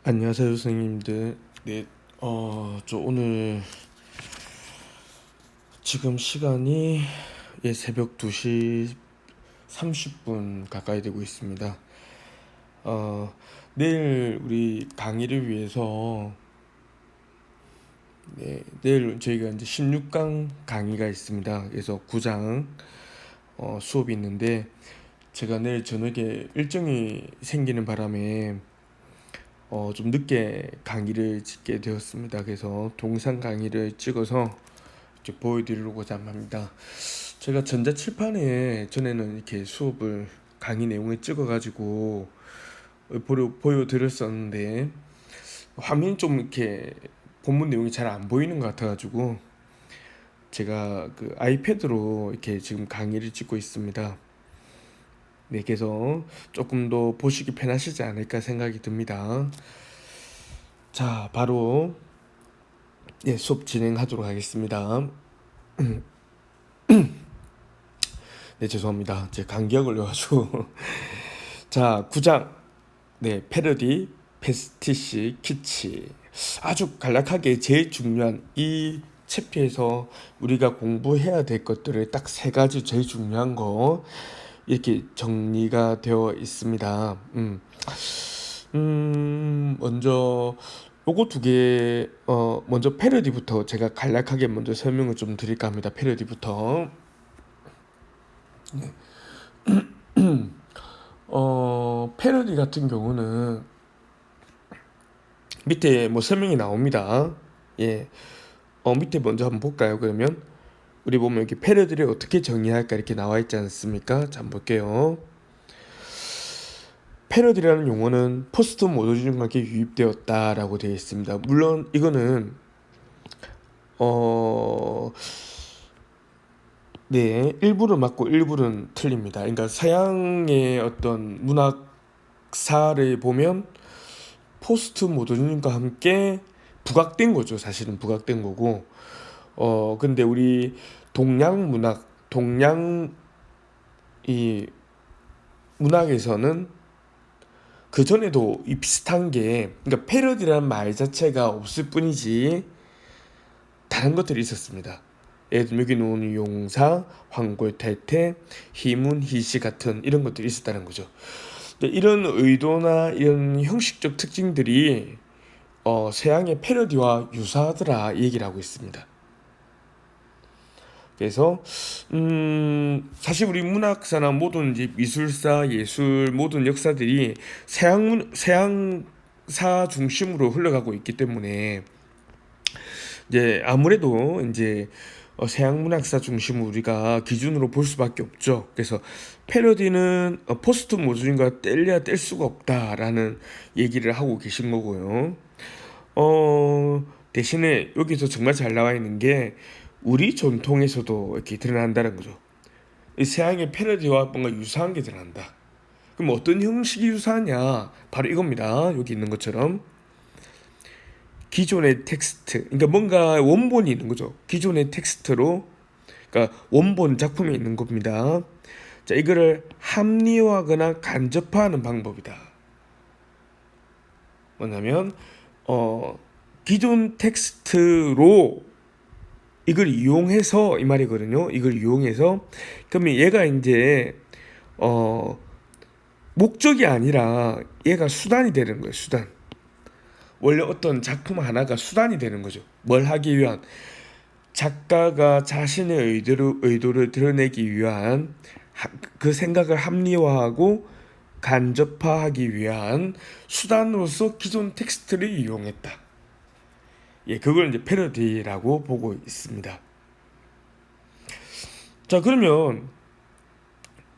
안녕하세요, 선생님들. 네, 저 오늘 지금 시간이 새벽 2시 30분 가까이 되고 있습니다. 어, 내일 우리 강의를 위해서 내일 저희가 이제 16강 강의가 있습니다. 그래서 9장 수업이 있는데 제가 내일 저녁에 일정이 생기는 바람에 좀 늦게 강의를 찍게 되었습니다. 그래서 동상 강의를 찍어서 이제 보여드리려고자 합니다. 제가 전자칠판에 전에는 이렇게 수업을 강의 내용을 찍어가지고 보여드렸었는데 화면이 좀 이렇게 본문 내용이 잘 안 보이는 것 같아가지고 제가 그 아이패드로 이렇게 지금 강의를 찍고 있습니다. 네, 그래서 조금 더 보시기 편하시지 않을까 생각이 듭니다. 자, 바로 수업 진행하도록 하겠습니다. 네, 죄송합니다. 제 감기가 걸려가지고. 자, 9장. 네, 패러디, 패스티시, 키치. 아주 간략하게 제일 중요한 이 챕터에서 우리가 공부해야 될 것들을 딱 세 가지 제일 중요한 거 이렇게 정리가 되어 있습니다. 먼저 요거 두 개, 먼저 패러디부터 제가 간략하게 먼저 설명을 좀 드릴까 합니다. 패러디부터. 패러디 같은 경우는 밑에 뭐 설명이 나옵니다. 예. 밑에 먼저 한번 볼까요? 그러면 우리 보면 여기 패러디를 어떻게 정의할까 이렇게 나와 있지 않습니까? 자, 한번 볼게요. 패러디라는 용어는 포스트 모더니즘하게 유입되었다라고 되어 있습니다. 물론 이거는 일부는 맞고 일부는 틀립니다. 그러니까 서양의 어떤 문학사를 보면 포스트 모더니즘과 함께 부각된 거죠. 사실은 부각된 거고. 근데 우리 동양 이 문학에서는 그 전에도 이 비슷한 게, 그러니까 패러디라는 말 자체가 없을 뿐이지 다른 것들이 있었습니다. 예를 들면 여기 나오는 용사, 황골탈퇴, 희문, 희시 같은 이런 것들이 있었다는 거죠. 이런 의도나 이런 형식적 특징들이 서양의 패러디와 유사하더라 이 얘기를 하고 있습니다. 그래서 사실 우리 문학사나 모든 이제 미술사, 예술 모든 역사들이 서양사 중심으로 흘러가고 있기 때문에 이제 아무래도 이제 서양 문학사 중심으로 우리가 기준으로 볼 수밖에 없죠. 그래서 패러디는 포스트 모더니즘과 뗄래야 뗄 수가 없다라는 얘기를 하고 계신 거고요. 대신에 여기서 정말 잘 나와 있는 게 우리 전통에서도 이렇게 드러난다는 거죠. 이 서양의 패러디와 뭔가 유사한 게 드러난다. 그럼 어떤 형식이 유사하냐? 바로 이겁니다. 여기 있는 것처럼 기존의 텍스트, 그러니까 뭔가 원본이 있는 거죠. 기존의 텍스트로, 그러니까 원본 작품이 있는 겁니다. 자, 이거를 합리화하거나 간접화하는 방법이다. 뭐냐면 기존 텍스트로 이걸 이용해서 이 말이거든요. 이걸 이용해서 그러면 얘가 이제 목적이 아니라 얘가 수단이 되는 거예요. 수단. 원래 어떤 작품 하나가 수단이 되는 거죠. 뭘 하기 위한, 작가가 자신의 의도를 드러내기 위한, 그 생각을 합리화하고 간접화하기 위한 수단으로서 기존 텍스트를 이용했다. 그걸 이제 패러디라고 보고 있습니다. 자, 그러면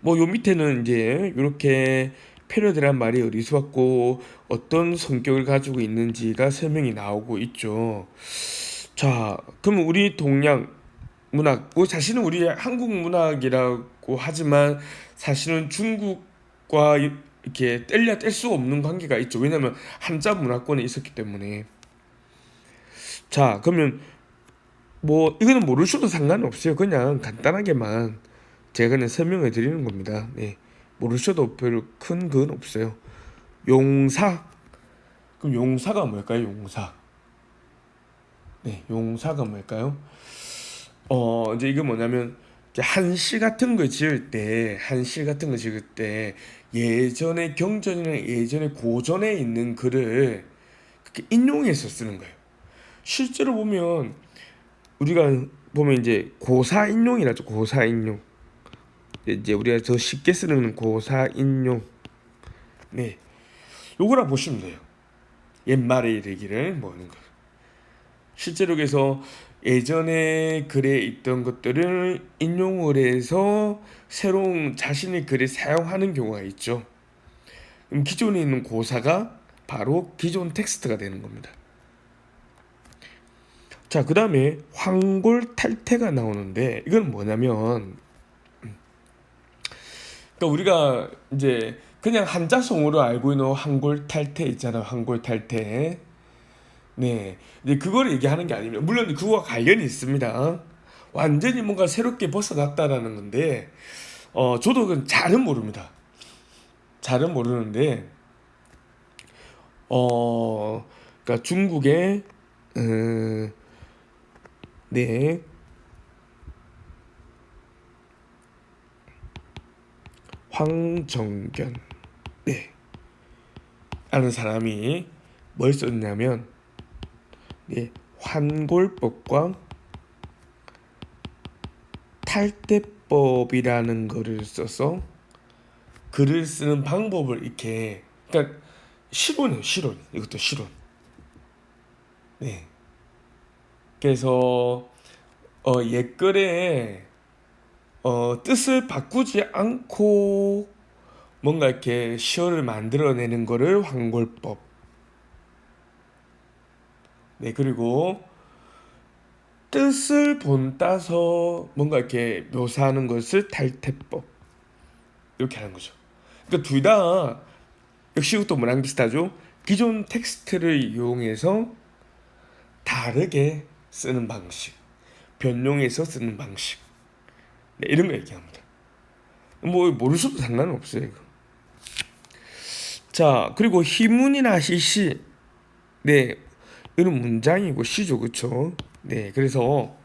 뭐 요 밑에는 이제 이렇게 패러디란 말이 어디서 왔고 어떤 성격을 가지고 있는지가 설명이 나오고 있죠. 자, 그럼 우리 동양 문학, 뭐 사실은 우리 한국 문학이라고 하지만 사실은 중국과 이렇게 뗄래야 뗄 수 없는 관계가 있죠. 왜냐하면 한자 문화권에 있었기 때문에. 자, 그러면 뭐 이거는 모르셔도 상관없어요. 그냥 간단하게만 제가 그냥 설명해 드리는 겁니다. 네. 모르셔도 별로 큰 그건 없어요. 용사, 그럼 용사가 뭘까요? 용사. 네, 용사가 뭘까요? 이제 이거 뭐냐면 이제 한시 같은 거 지을 때, 한시 같은 거 지을 때 예전의 경전이나 예전의 고전에 있는 글을 그렇게 인용해서 쓰는 거예요. 실제로 보면 우리가 보면 이제 고사 인용이라죠. 고사 인용. 이제 우리가 더 쉽게 쓰는 고사 인용. 네, 요거라 보시면 돼요. 옛말에 이르기를 뭐 이런 거. 실제로 그래서 예전에 글에 있던 것들을 인용을 해서 새로운 자신의 글에 사용하는 경우가 있죠. 그럼 기존에 있는 고사가 바로 기존 텍스트가 되는 겁니다. 자, 그 다음에 황골탈퇴가 나오는데 이건 뭐냐면, 그러니까 우리가 이제 그냥 한자성어로 알고 있는 황골탈퇴 있잖아요. 황골탈퇴. 네, 이제 그걸 얘기하는 게 아닙니다. 물론 그거와 관련이 있습니다. 완전히 뭔가 새롭게 벗어났다라는 건데, 저도 그 잘은 모릅니다. 잘은 모르는데, 그러니까 중국의, 네, 황정견, 네, 라는 사람이 뭘 썼냐면, 네, 환골법과 탈대법이라는 거를 써서 글을 쓰는 방법을 이렇게, 그러니까 실론이에요, 실론. 이것도 실론. 네. 그래서 옛글에 뜻을 바꾸지 않고 뭔가 이렇게 시어를 만들어내는 거를 황골법. 네, 그리고 뜻을 본따서 뭔가 이렇게 묘사하는 것을 탈퇴법. 이렇게 하는 거죠. 그러니까 둘 다 역시 이것도 뭐랑 비슷하죠. 기존 텍스트를 이용해서 다르게 쓰는 방식, 변용해서 쓰는 방식, 네, 이런 거 얘기합니다. 뭐 모르셔도 상관은 없어요 이거. 자, 그리고 희문이나 시시, 네, 이런 문장이고 시죠, 그쵸? 네, 그래서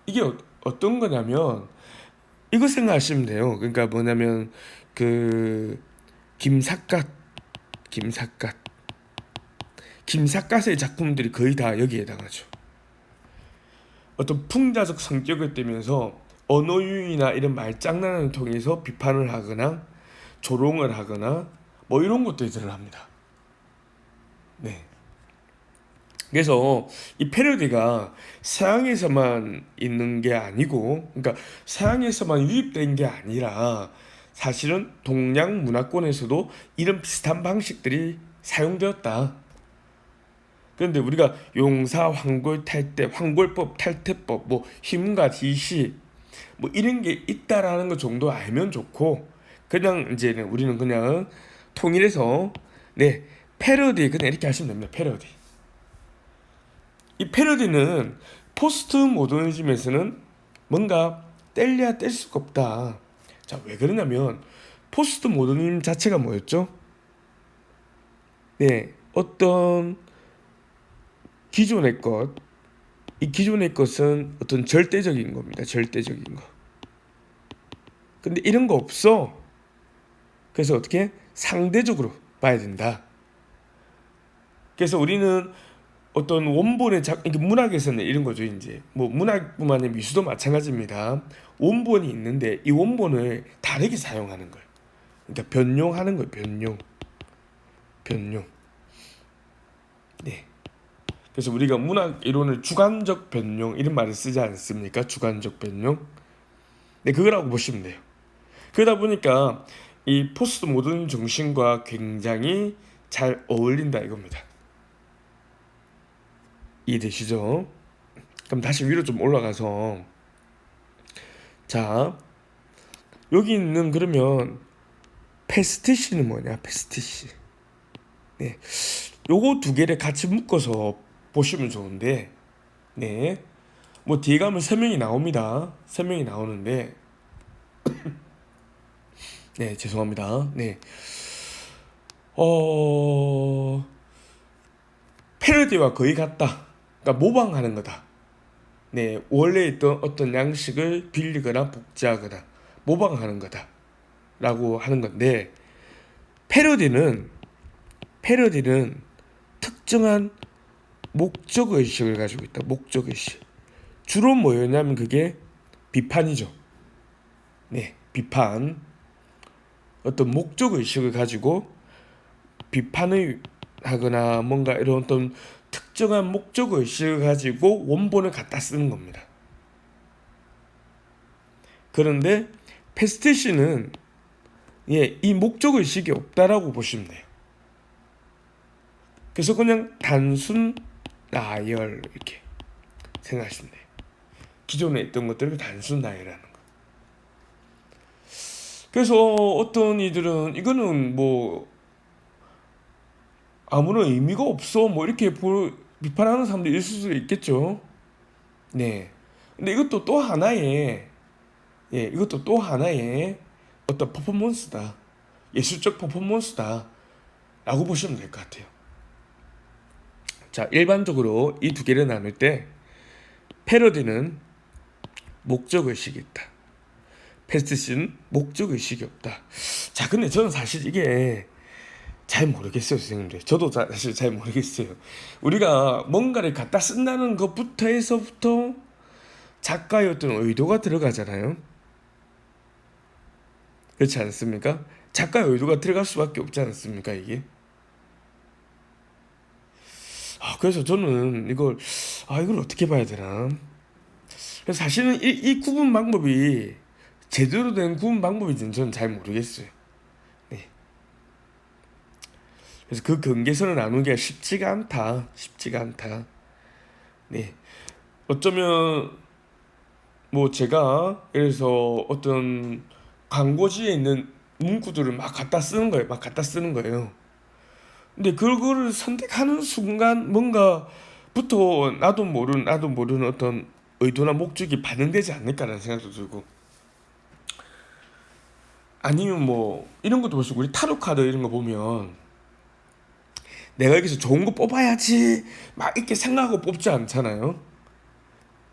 이게 어떤 거냐면 이거 생각하시면 돼요. 그러니까 뭐냐면 그 김삿갓, 김삿갓, 김삿갓의 작품들이 거의 다 여기에 해당하죠. 어떤 풍자적 성격을 띠면서 언어 유희나 이런 말장난을 통해서 비판을 하거나 조롱을 하거나 뭐 이런 것들을 합니다. 네. 그래서 이 패러디가 서양에서만 있는 게 아니고, 그러니까 서양에서만 유입된 게 아니라 사실은 동양 문화권에서도 이런 비슷한 방식들이 사용되었다. 그런데 우리가 용사, 황골, 탈퇴, 황골법, 탈퇴법, 뭐 힘과 지시, 뭐 이런 게 있다라는 것 정도 알면 좋고, 그냥 이제 우리는 그냥 통일해서 네, 패러디 그냥 이렇게 하시면 됩니다. 패러디. 이 패러디는 포스트 모더니즘에서는 뭔가 뗄래야 뗄 수가 없다. 자, 왜 그러냐면 포스트 모더니즘 자체가 뭐였죠? 네, 어떤 기존의 것, 이 기존의 것은 어떤 절대적인 겁니다. 절대적인 거. 근데 이런 거 없어. 그래서 어떻게 상대적으로 봐야 된다. 그래서 우리는 어떤 원본의 문학에서는 이런 거죠. 이제 뭐 문학뿐만 아니라 미술도 마찬가지입니다. 원본이 있는데 이 원본을 다르게 사용하는 거예요. 그러니까 변용하는 거예요. 변용, 변용. 네. 그래서 우리가 문학 이론을 주관적 변용 이런 말을 쓰지 않습니까? 주관적 변용. 네, 그거라고 보시면 돼요. 그러다 보니까 이 포스트 모던 정신과 굉장히 잘 어울린다 이겁니다. 이해되시죠? 그럼 다시 위로 좀 올라가서, 자, 여기 있는 그러면 패스티시는 뭐냐? 패스티시. 네, 요거 두 개를 같이 묶어서 보시면 좋은데, 네, 뭐 뒤에 가면 설명이 나옵니다. 설명이 나오는데, 네, 죄송합니다. 네, 어, 패러디와 거의 같다. 그러니까 모방하는 거다. 네, 원래 있던 어떤 양식을 빌리거나 복제하거나 모방하는 거다라고 하는 건데, 패러디는 패러디는 특정한 목적 의식을 가지고 있다. 목적 의식. 주로 뭐였냐면 그게 비판이죠. 네, 비판. 어떤 목적 의식을 가지고 비판을 하거나 뭔가 이런 어떤 특정한 목적 의식을 가지고 원본을 갖다 쓰는 겁니다. 그런데 패스티시는 이 목적 의식이 없다라고 보시면 돼요. 그래서 그냥 단순 나열 이렇게 생각하시면 돼요. 기존에 있던 것들을 단순 나열하는 거. 그래서 어떤 이들은 이거는 뭐 아무런 의미가 없어 뭐 이렇게 비판하는 사람도 있을 수도 있겠죠. 네. 근데 이것도 또 하나의 이것도 또 하나의 어떤 퍼포먼스다. 예술적 퍼포먼스다. 라고 보시면 될 것 같아요. 자, 일반적으로 이 두 개를 나눌 때 패러디는 목적의식이 있다. 패스티시는 목적의식이 없다. 자, 근데 저는 사실 이게 잘 모르겠어요, 선생님들. 저도 사실 잘 모르겠어요. 우리가 뭔가를 갖다 쓴다는 것부터 해서부터 작가의 어떤 의도가 들어가잖아요. 그렇지 않습니까? 작가의 의도가 들어갈 수밖에 없지 않습니까, 이게? 그래서 저는 이걸 어떻게 봐야 되나? 그래서 사실은 이 구분 방법이 제대로 된 구분 방법인지는 저는 잘 모르겠어요. 네. 그래서 그 경계선을 나누기가 쉽지가 않다. 쉽지가 않다. 네. 어쩌면 뭐 제가 그래서 어떤 광고지에 있는 문구들을 막 갖다 쓰는 거예요. 막 갖다 쓰는 거예요. 근데 그거를 선택하는 순간 뭔가부터 나도 모르는 어떤 의도나 목적이 반영되지 않을까라는 생각도 들고, 아니면 뭐 이런 것도 볼 수 있고, 우리 타로 카드 이런 거 보면 내가 여기서 좋은 거 뽑아야지 막 이렇게 생각하고 뽑지 않잖아요.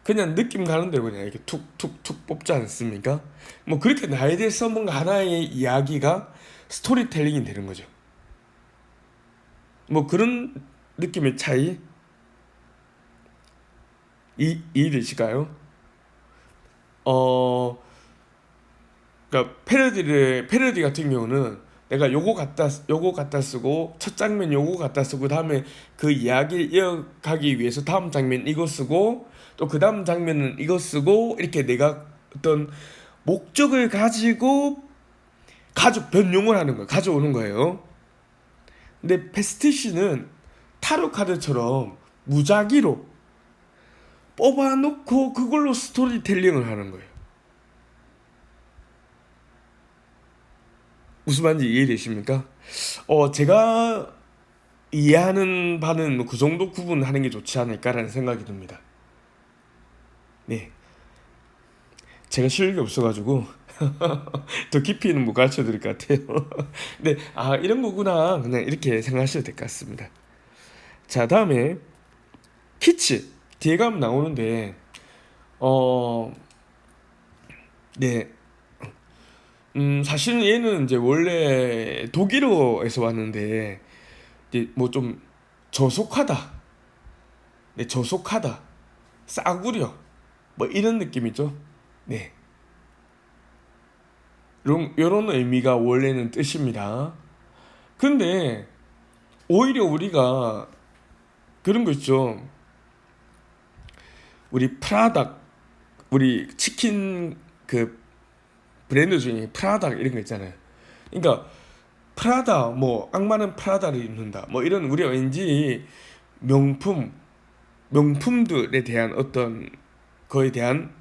그냥 느낌 가는 대로 그냥 이렇게 툭툭툭 뽑지 않습니까? 뭐 그렇게 나에 대해서 뭔가 하나의 이야기가 스토리텔링이 되는 거죠. 뭐 그런 느낌의 차이 이해되실까요? 어, 그러니까 패러디 같은 경우는 내가 요거 갖다 쓰고 첫 장면 요거 갖다 쓰고 다음에 그 이야기를 이어가기 위해서 다음 장면 이거 쓰고 또 그 다음 장면은 이거 쓰고 이렇게 내가 어떤 목적을 가지고 변용을 하는 거예요. 가져오는 거예요. 근데 패스티시는 타로 카드처럼 무작위로 뽑아놓고 그걸로 스토리텔링을 하는 거예요. 무슨 말인지 이해되십니까? 제가 이해하는 바는 뭐그 정도 구분하는 게 좋지 않을까라는 생각이 듭니다. 네. 제가 실력이 없어가지고 더 깊이는 못 가르쳐 드릴 것 같아요. 네, 이런 거구나. 그냥 이렇게 생각하셔도 될 것 같습니다. 자, 다음에 키치. 뒤에 가면 나오는데, 어, 네. 사실은 얘는 이제 원래 독일어에서 왔는데, 이제 뭐 좀 저속하다. 네, 저속하다. 싸구려. 뭐 이런 느낌이죠. 네. 요런 의미가 원래는 뜻입니다. 근데 오히려 우리가 그런 거 있죠. 우리 치킨 그 브랜드 중에 프라다 이런 거 있잖아요. 그러니까 프라다 뭐 악마는 프라다를 입는다 뭐 이런 우리 왠지 명품들에 대한 어떤 거에 대한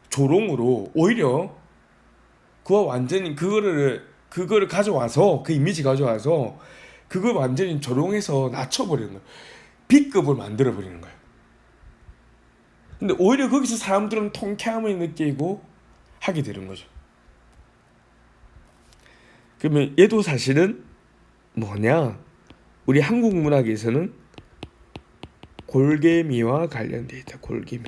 조롱으로 오히려 그와 완전히 그거를 가져와서 그 이미지 가져와서 그걸 완전히 조롱해서 낮춰버리는 거예요. B급을 만들어 버리는 거예요. 근데 오히려 거기서 사람들은 통쾌함을 느끼고 하게 되는 거죠. 그러면 얘도 사실은 뭐냐? 우리 한국 문학에서는 골개미와 관련돼 있다. 골개미.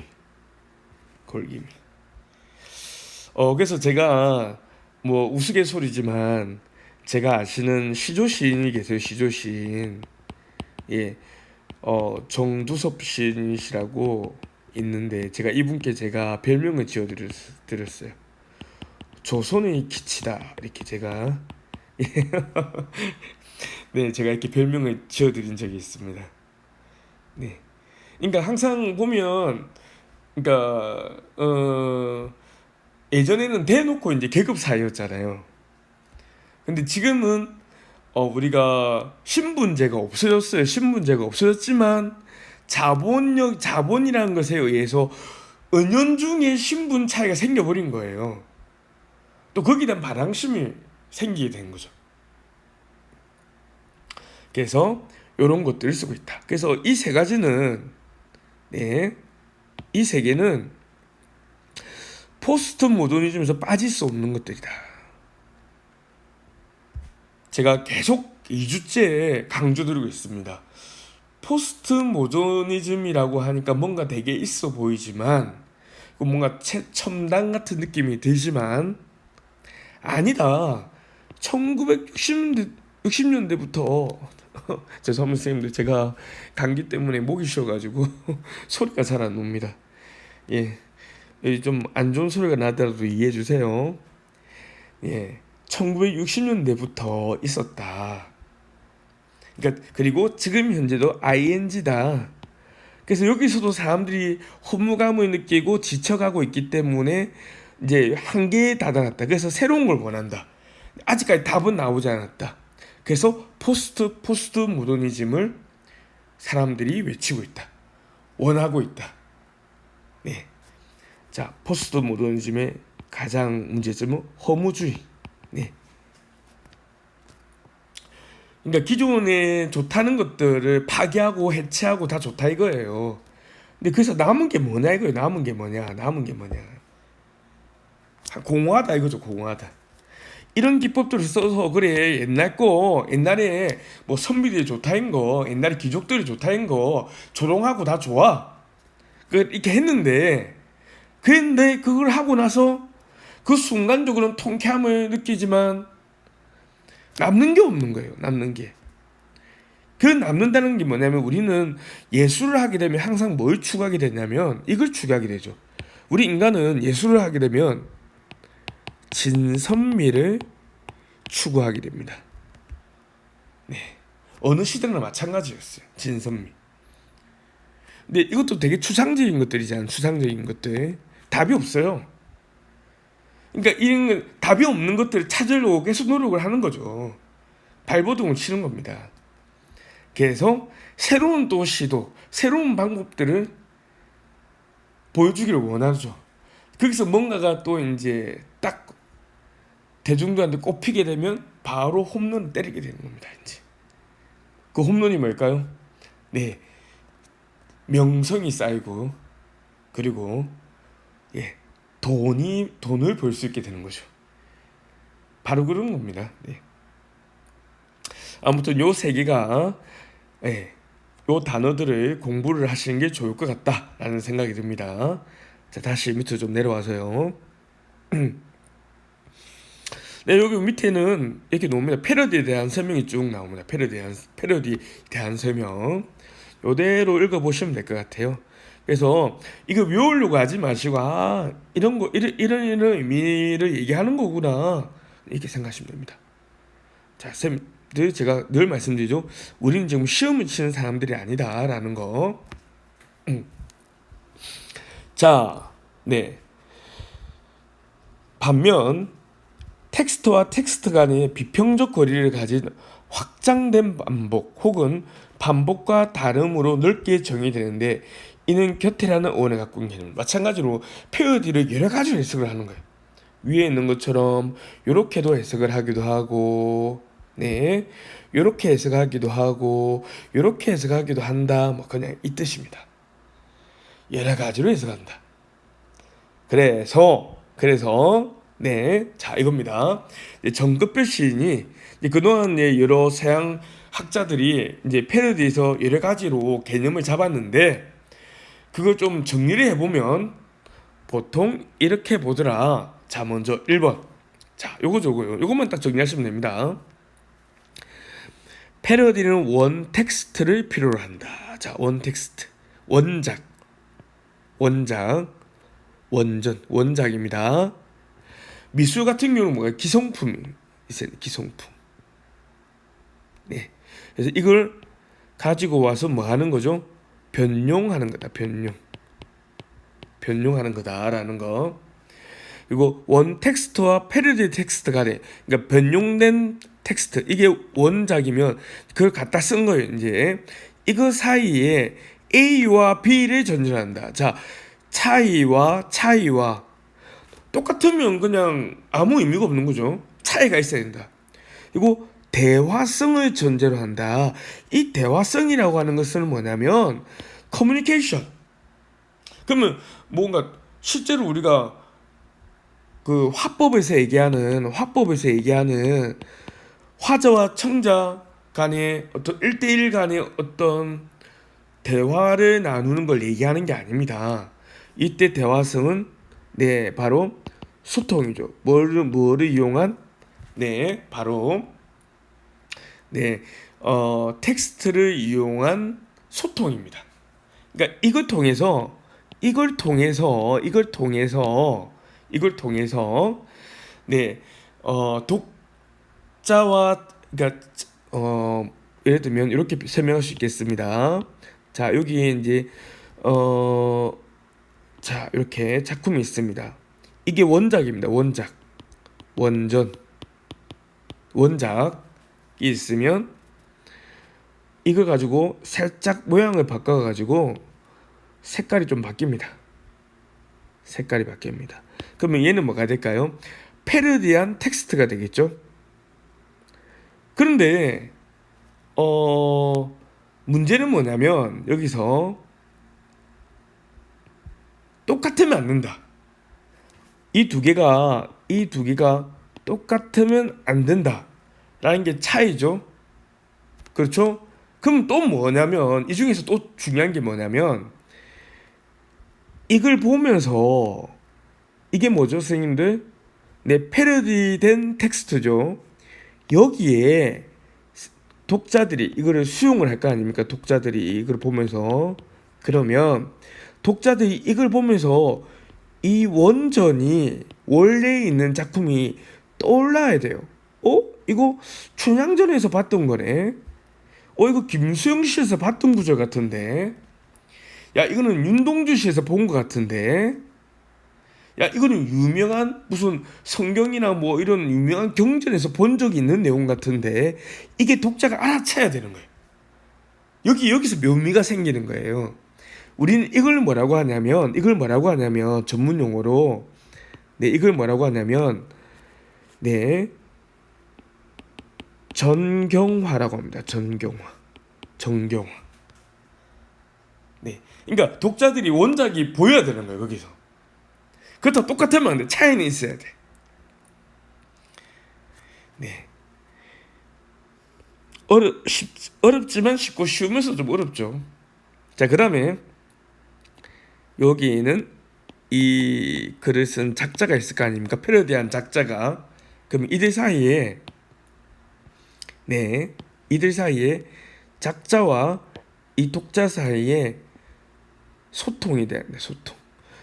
그래서 제가 뭐 우스갯소리지만 제가 아시는 시조 시인이 계세요. 시조 시인. 예. 정두섭 시인이시라고 있는데 제가 별명을 지어드렸어요. 조선의 기치다 이렇게 제가 네 제가 이렇게 별명을 지어드린 적이 있습니다. 네, 그러니까 항상 보면 그러니까 예전에는 대놓고 이제 계급 사회였잖아요. 근데 지금은 우리가 신분제가 없어졌어요. 신분제가 없어졌지만 자본이라는 것에 의해서 은연중에 신분 차이가 생겨버린 거예요. 또 거기에 대한 반항심이 생기게 된 거죠. 그래서 이런 것들을 쓰고 있다. 그래서 이 세 가지는 이 세 개는 포스트 모더니즘에서 빠질 수 없는 것들이다. 제가 계속 2주째 강조드리고 있습니다. 포스트 모더니즘이라고 하니까 뭔가 되게 있어 보이지만 뭔가 첨단 같은 느낌이 들지만 아니다. 1960년대부터 죄송합니다 선생님들, 제가 감기 때문에 목이 쉬어가지고 소리가 잘 안 납니다. 예, 좀 안 좋은 소리가 나더라도 이해해 주세요. 예, 1960년대부터 있었다. 그러니까 그리고 지금 현재도 ing다. 그래서 여기서도 사람들이 허무감을 느끼고 지쳐가고 있기 때문에 이제 한계에 다다랐다. 그래서 새로운 걸 원한다. 아직까지 답은 나오지 않았다. 그래서 포스트 모더니즘을 사람들이 외치고 있다. 원하고 있다. 네. 자, 포스트 모더니즘의 가장 문제점은 허무주의. 네. 그러니까 기존에 좋다는 것들을 파괴하고 해체하고 다 좋다 이거예요. 근데 그래서 남은 게 뭐냐 이거예요. 남은 게 뭐냐. 공허하다 이거죠. 공허하다. 이런 기법들을 써서 그래 옛날에 뭐 선비들이 좋다인 거, 옛날에 귀족들이 좋다인 거 조롱하고 다 좋아. 이렇게 했는데 그런데 그걸 하고 나서 그 순간적으로는 통쾌함을 느끼지만 남는 게 없는 거예요. 남는 게. 그 남는다는 게 뭐냐면 우리는 예술을 하게 되면 항상 뭘 추구하게 되냐면 이걸 추구하게 되죠. 우리 인간은 예술을 하게 되면 진선미를 추구하게 됩니다. 네. 어느 시대나 마찬가지였어요. 진선미. 근데 이것도 되게 추상적인 것들이잖아요. 추상적인 것들. 답이 없어요. 그러니까 이런 답이 없는 것들을 찾으려고 계속 노력을 하는 거죠. 발버둥을 치는 겁니다. 그래서 새로운 또 시도, 새로운 방법들을 보여주기를 원하죠. 거기서 뭔가가 또 이제 딱 대중들한테 꼽히게 되면 바로 홈런을 때리게 되는 겁니다. 이제 그 홈런이 뭘까요? 네, 명성이 쌓이고 그리고 돈을 벌 수 있게 되는 거죠. 바로 그런 겁니다. 네. 아무튼 요 세 개가 요 단어들을 공부를 하시는 게 좋을 것 같다라는 생각이 듭니다. 자, 다시 밑으로 좀 내려와서요. 네, 여기 밑에는 이렇게 나옵니다. 패러디에 대한 설명이 쭉 나옵니다. 패러디에 대한 설명. 요대로 읽어보시면 될 것 같아요. 그래서 이거 외우려고 하지 마시고 이런 의미를 얘기하는 거구나 이렇게 생각하시면 됩니다. 자, 쌤들 제가 늘 말씀드리죠. 우리는 지금 시험을 치는 사람들이 아니다라는 거. 자, 네. 반면 텍스트와 텍스트 간의 비평적 거리를 가진 확장된 반복 혹은 반복과 다름으로 넓게 정의되는데 이는 곁에라는 어원을 갖고 있는 개념. 마찬가지로 패러디를 여러 가지로 해석을 하는 거예요. 위에 있는 것처럼 요렇게도 해석을 하기도 하고 요렇게 해석하기도 하고 요렇게 해석하기도 한다. 뭐 그냥 이 뜻입니다. 여러 가지로 해석한다. 그래서 네, 자 이겁니다. 정급별 시인이 그동안 여러 서양 학자들이 이제 패러디에서 여러 가지로 개념을 잡았는데 그걸 좀 정리를 해보면 보통 이렇게 보더라. 자, 먼저 1번. 자, 요거죠. 요것만 딱 정리하시면 됩니다. 패러디는 원 텍스트를 필요로 한다. 자, 원 텍스트. 원작. 원전. 원작입니다. 미술 같은 경우는 뭐가 기성품이 있어요. 기성품. 네. 그래서 이걸 가지고 와서 뭐 하는 거죠? 변용하는 거다. 변용하는 거다라는 거. 그리고 원 텍스트와 패러디 텍스트 간에 그러니까 변용된 텍스트 이게 원작이면 그걸 갖다 쓴 거예요. 이제 이거 사이에 A와 B를 전제한다. 자, 차이와 똑같으면 그냥 아무 의미가 없는 거죠. 차이가 있어야 된다. 그리고 대화성을 전제로 한다. 이 대화성이라고 하는 것은 뭐냐면 커뮤니케이션. 그러면 뭔가 실제로 우리가 그 화법에서 얘기하는 화자와 청자 간의 어떤 1대1 간의 어떤 대화를 나누는 걸 얘기하는 게 아닙니다. 이때 대화성은 네, 바로 소통이죠. 뭐를 이용한 네, 바로 네, 텍스트를 이용한 소통입니다. 그러니까 이걸 통해서 네, 독자와 그러니까 예를 들면 이렇게 설명할 수 있겠습니다. 자, 여기 이제 자, 이렇게 작품이 있습니다. 이게 원작입니다. 원작이 있으면 이걸 가지고 살짝 모양을 바꿔 가지고 색깔이 좀 바뀝니다. 그러면 얘는 뭐가 될까요? 패러디한 텍스트가 되겠죠. 그런데 문제는 뭐냐면 여기서 똑같으면 안 된다. 이 두 개가 똑같으면 안 된다라는 게 차이죠. 그렇죠? 그럼 또 뭐냐면 이 중에서 또 중요한 게 뭐냐면 이걸 보면서 이게 뭐죠, 선생님들? 네, 패러디된 텍스트죠. 여기에 독자들이 이거를 수용을 할 거 아닙니까? 독자들이 이걸 보면서 그러면 독자들이 이걸 보면서 이 원전이 원래 있는 작품이 떠올라야 돼요. 이거 춘향전에서 봤던 거네. 이거 김수영 씨에서 봤던 구절 같은데. 야, 이거는 윤동주 씨에서 본 것 같은데. 야, 이거는 유명한 무슨 성경이나 뭐 이런 유명한 경전에서 본 적이 있는 내용 같은데. 이게 독자가 알아차야 되는 거예요. 여기서 묘미가 생기는 거예요. 우리는 이걸 뭐라고 하냐면 전문 용어로 이걸 뭐라고 하냐면 전경화라고 합니다. 정경화. 네. 그러니까 독자들이 원작이 보여야 되는 거예요, 거기서. 그렇다고 똑같으면 안 돼. 차이는 있어야 돼. 네. 어렵지만 쉽고 쉬우면서 좀 어렵죠. 자, 그다음에 여기는 이 글을 쓴 작자가 있을 거 아닙니까? 패러디한 작자가. 그럼 이들 사이에 작자와 이 독자 사이에 소통이 돼야 돼. 소통.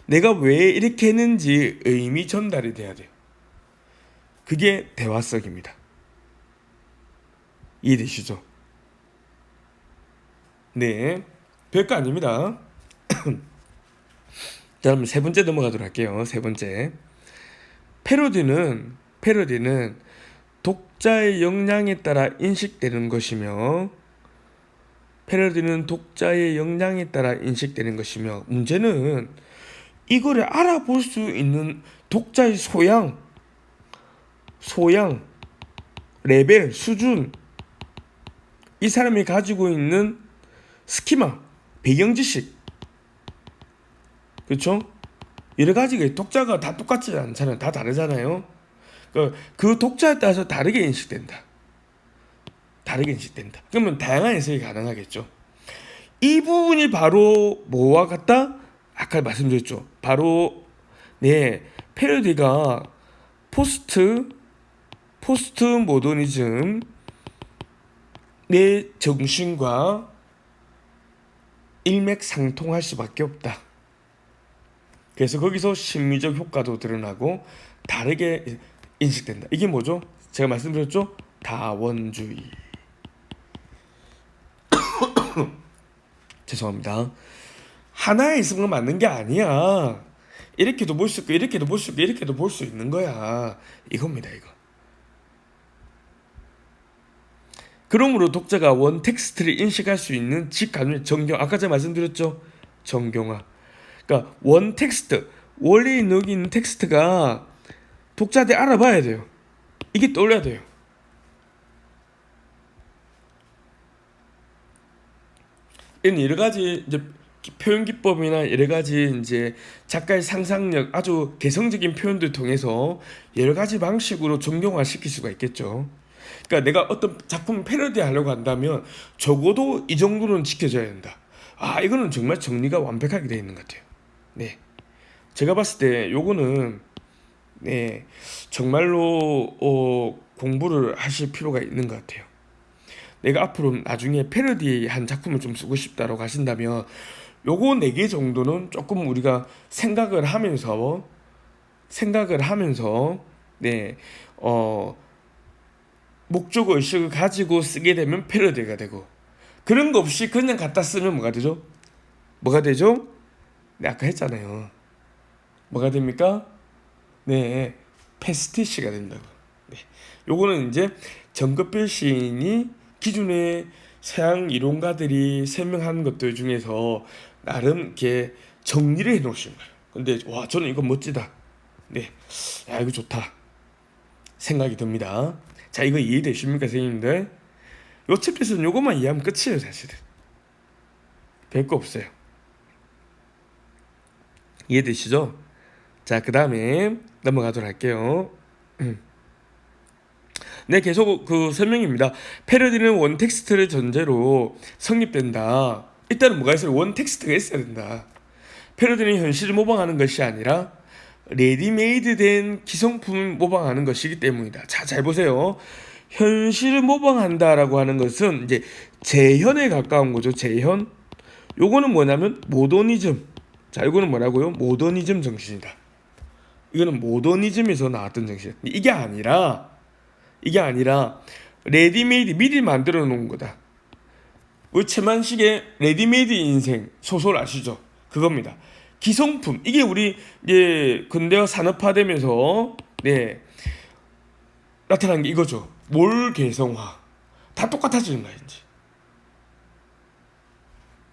내가 왜 이렇게 했는지 의미 전달이 돼야 돼요. 그게 대화성입니다. 이해되시죠? 네, 별거 아닙니다. 자, 그럼 세 번째 넘어가도록 할게요. 세 번째. 패러디는 독자의 역량에 따라 인식되는 것이며 문제는 이거를 알아볼 수 있는 독자의 소양, 레벨, 수준, 이 사람이 가지고 있는 스키마, 배경지식, 그렇죠? 여러 가지가 독자가 다 똑같지 않잖아요. 다 다르잖아요. 그 독자에 따라서 다르게 인식된다. 다르게 인식된다. 그러면 다양한 해석이 가능하겠죠. 이 부분이 바로 뭐와 같다? 아까 말씀드렸죠. 바로 패러디가 포스트 모더니즘의 정신과 일맥상통할 수밖에 없다. 그래서 거기서 심리적 효과도 드러나고 다르게 인식된다. 이게 뭐죠? 제가 말씀드렸죠? 다원주의. 죄송합니다. 하나의 이성은 맞는 게 아니야. 이렇게도 볼 수 있고 이렇게도 볼 수 있고 이렇게도 볼 수 있는 거야. 이겁니다. 이거. 그러므로 독자가 원 텍스트를 인식할 수 있는 직관을 정경, 아까 제가 말씀드렸죠? 정경화. 그러니까 원 텍스트, 원래 여기 있는 텍스트가 독자들이 알아봐야 돼요. 이게 떠올려야 돼요. 이런 여러 가지 이제 표현 기법이나 여러 가지 이제 작가의 상상력, 아주 개성적인 표현들 통해서 여러 가지 방식으로 정경화 시킬 수가 있겠죠. 그러니까 내가 어떤 작품 패러디 하려고 한다면 적어도 이 정도는 지켜져야 된다. 아, 이거는 정말 정리가 완벽하게 되어 있는 것 같아요. 네, 제가 봤을 때 요거는 정말로 공부를 하실 필요가 있는 것 같아요. 내가 앞으로 나중에 패러디 한 작품을 좀 쓰고 싶다라고 하신다면 요거 4개 정도는 조금 우리가 생각을 하면서 네, 목적 의식을 가지고 쓰게 되면 패러디가 되고, 그런 거 없이 그냥 갖다 쓰면 뭐가 되죠? 뭐가 되죠? 네, 아까 했잖아요. 뭐가 됩니까? 네, 패스티시가 된다고. 네. 요거는 이제 정급필 시인이 기존의 서양 이론가들이 설명한 것들 중에서 나름 이렇게 정리를 해 놓으신 거예요. 근데 와, 저는 이거 멋지다. 네, 야, 이거 좋다 생각이 듭니다. 자, 이거 이해되십니까, 선생님들? 요 챕터에서는 요것만 이해하면 끝이에요, 사실은. 별거 없어요. 이해되시죠? 자, 그 다음에 넘어가도록 할게요. 네, 계속 그 설명입니다. 패러디는 원 텍스트를 전제로 성립된다. 일단은 뭐가 있어요? 원 텍스트가 있어야 된다. 패러디는 현실을 모방하는 것이 아니라 레디메이드 된 기성품을 모방하는 것이기 때문이다. 자, 잘 보세요. 현실을 모방한다라고 하는 것은 이제 재현에 가까운 거죠. 재현. 요거는 뭐냐면 모더니즘. 자, 이거는 뭐라고요? 모더니즘 정신이다. 이거는 모더니즘에서 나왔던 정신. 이게 아니라 레디메이드, 미리 만들어 놓은 거다. 우리 최만식의 레디메이드 인생 소설 아시죠? 그겁니다. 기성품, 이게 우리 이제 근대화 산업화되면서 나타난 게 이거죠. 몰 개성화. 다 똑같아지는 거야 이제.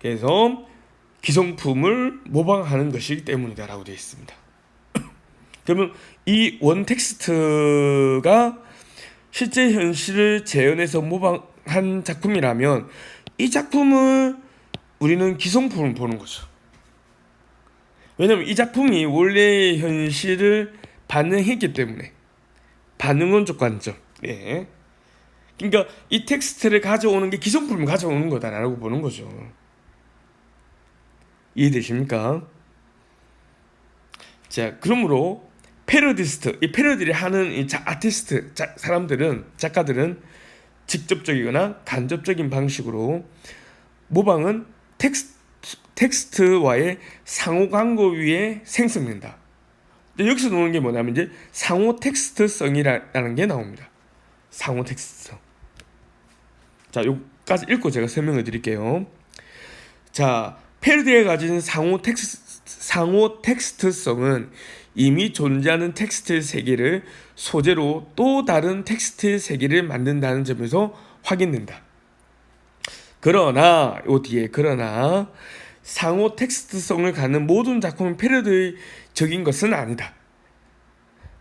그래서 기성품을 모방하는 것이기 때문이다라고 되어 있습니다. 그러면 이 원 텍스트가 실제 현실을 재현해서 모방한 작품이라면 이 작품을 우리는 기성품을 보는 거죠. 왜냐면 이 작품이 원래 현실을 반영했기 때문에. 반응론적 관점. 네. 그러니까 이 텍스트를 가져오는 게 기성품을 가져오는 거다라고 보는 거죠. 이해되십니까? 자, 그러므로 패러디스트, 이 패러디를 하는 이 아티스트 사람들은, 작가들은 직접적이거나 간접적인 방식으로 모방은 텍스트와의 상호 광고 위에 생성된다. 여기서 나오는 게 뭐냐면 이제 상호 텍스트성이라는 게 나옵니다. 상호 텍스트성. 자, 여기까지 읽고 제가 설명을 드릴게요. 자, 패러디가 가진 상호 텍스트성은 이미 존재하는 텍스트의 세계를 소재로 또 다른 텍스트의 세계를 만든다는 점에서 확인된다. 그러나 상호 텍스트성을 갖는 모든 작품은 패러디적인 것은 아니다.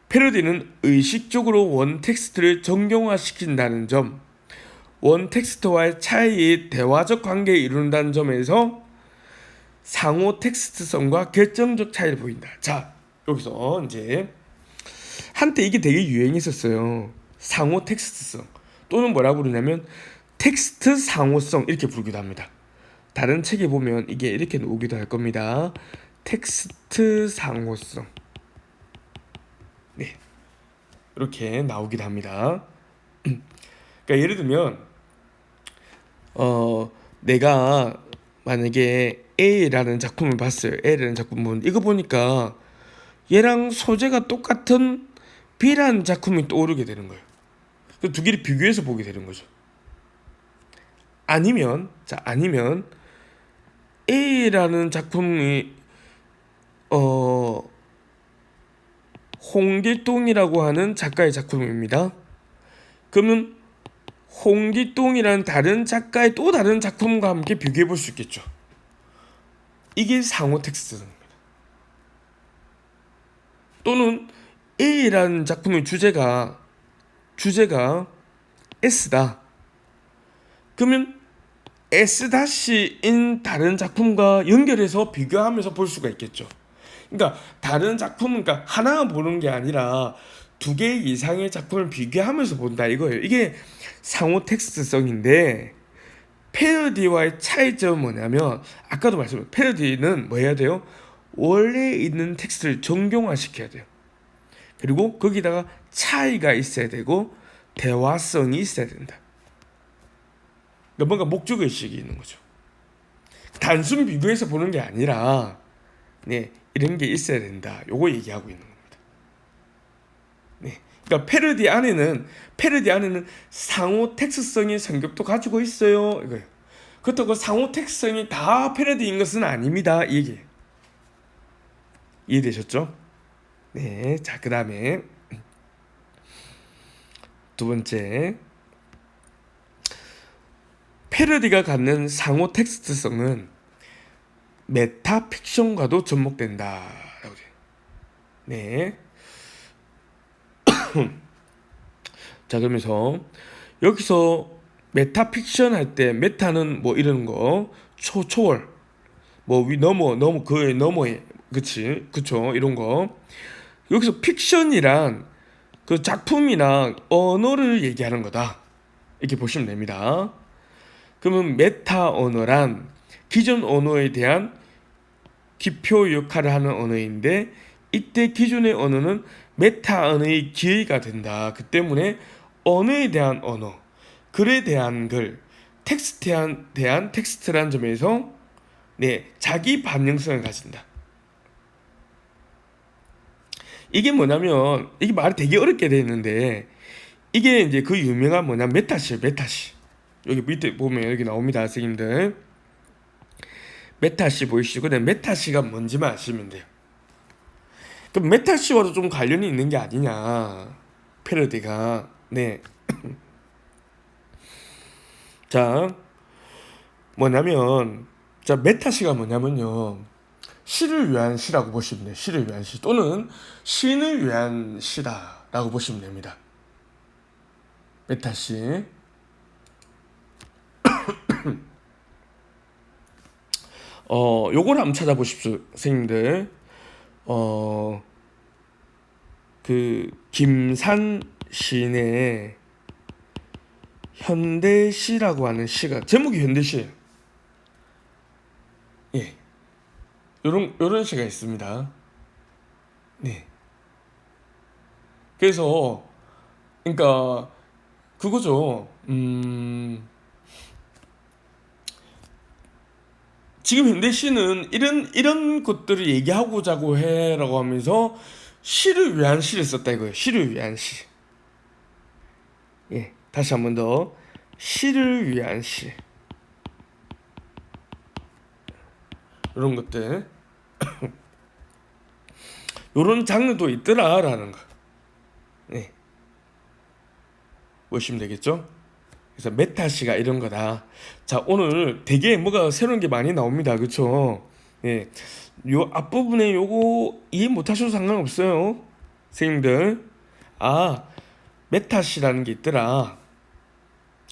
패러디는 의식적으로 원 텍스트를 정경화시킨다는 점, 원 텍스트와의 차이의 대화적 관계를 이룬다는 점에서 상호 텍스트성과 결정적 차이를 보인다. 자, 여기서 이제 한때 이게 되게 유행했었어요. 상호 텍스트성 또는 뭐라고 그러냐면 텍스트 상호성 이렇게 부르기도 합니다. 다른 책에 보면 이게 이렇게 나오기도 할 겁니다. 텍스트 상호성. 네, 이렇게 나오기도 합니다. 그러니까 예를 들면 내가 만약에 A라는 작품을 봤어요. A라는 작품은 이거 보니까 얘랑 소재가 똑같은 B라는 작품이 떠오르게 되는 거예요. 그 두 개를 비교해서 보게 되는 거죠. 아니면 A라는 작품이 홍길동이라고 하는 작가의 작품입니다. 그러면 홍길동이라는 다른 작가의 또 다른 작품과 함께 비교해 볼 수 있겠죠. 이게 상호 텍스트입니다. 또는 A라는 작품의 주제가 S다. 그러면 S-인 다른 작품과 연결해서 비교하면서 볼 수가 있겠죠. 그러니까 다른 작품, 그러니까 하나 보는 게 아니라 두 개 이상의 작품을 비교하면서 본다 이거예요. 이게 상호 텍스트성인데 패러디와의 차이점은 뭐냐면 아까도 말씀드렸죠. 패러디는 뭐 해야 돼요? 원래 있는 텍스트를 정경화시켜야 돼요. 그리고 거기다가 차이가 있어야 되고 대화성이 있어야 된다. 그러니까 뭔가 목적의식이 있는 거죠. 단순 비교해서 보는 게 아니라 네, 이런 게 있어야 된다. 요거 얘기하고 있는 겁니다. 네. 그러니까 패러디 안에는 상호 텍스트성의 성격도 가지고 있어요. 이거예요. 그렇다고 상호 텍스트성이 다 패러디인 것은 아닙니다. 이 얘기예요. 이해되셨죠? 네. 자, 그다음에 두 번째, 패러디가 갖는 상호 텍스트성은 메타픽션과도 접목된다라고 돼요. 네. 자, 그러면서 여기서 메타픽션 할 때 메타는 뭐 이런 거 초월 뭐 위 너머 그의 너머에 그쵸 이런 거. 여기서 픽션이란 그 작품이나 언어를 얘기하는 거다 이렇게 보시면 됩니다. 그러면 메타 언어란 기존 언어에 대한 기표 역할을 하는 언어인데 이때 기존의 언어는 메타 언어의 기회가 된다. 그 때문에 언어에 대한 언어, 글에 대한 글, 텍스트에 대한 텍스트라는 점에서 네, 자기 반영성을 가진다. 이게 뭐냐면 이게 말이 되게 어렵게 돼 있는데 이게 이제 그 유명한 메타시. 여기 밑에 보면 여기 나옵니다, 선생님들. 메타시 보이시고, 네, 메타시가 뭔지만 아시면 돼요. 그럼 메타시와도 좀 관련이 있는 게 아니냐, 패러디가. 네. 자, 메타시가 뭐냐면요, 시를 위한 시라고 보시면 돼요. 시를 위한 시 또는 신을 위한 시다라고 보시면 됩니다. 메타시. 요걸 한번 찾아보십시오, 선생님들. 그 김산 시인의 현대시라고 하는 시가 제목이 현대시예요. 예, 요런 시가 있습니다. 네. 그래서 그러니까 그거죠. 지금 현대시는 이런 것들을 얘기하고자고 해라고 하면서 시를 위한 시를 썼다 이거예요. 시를 위한 시. 예, 다시 한 번 더. 시를 위한 시. 이런 것들. 요런 장르도 있더라라는 거. 네. 보시면 되겠죠? 그래서 메타시가 이런 거다. 자, 오늘 되게 뭐가 새로운 게 많이 나옵니다. 그쵸? 예. 요 앞부분에 요거 이해 못 하셔도 상관없어요. 선생님들. 아, 메타시라는 게 있더라.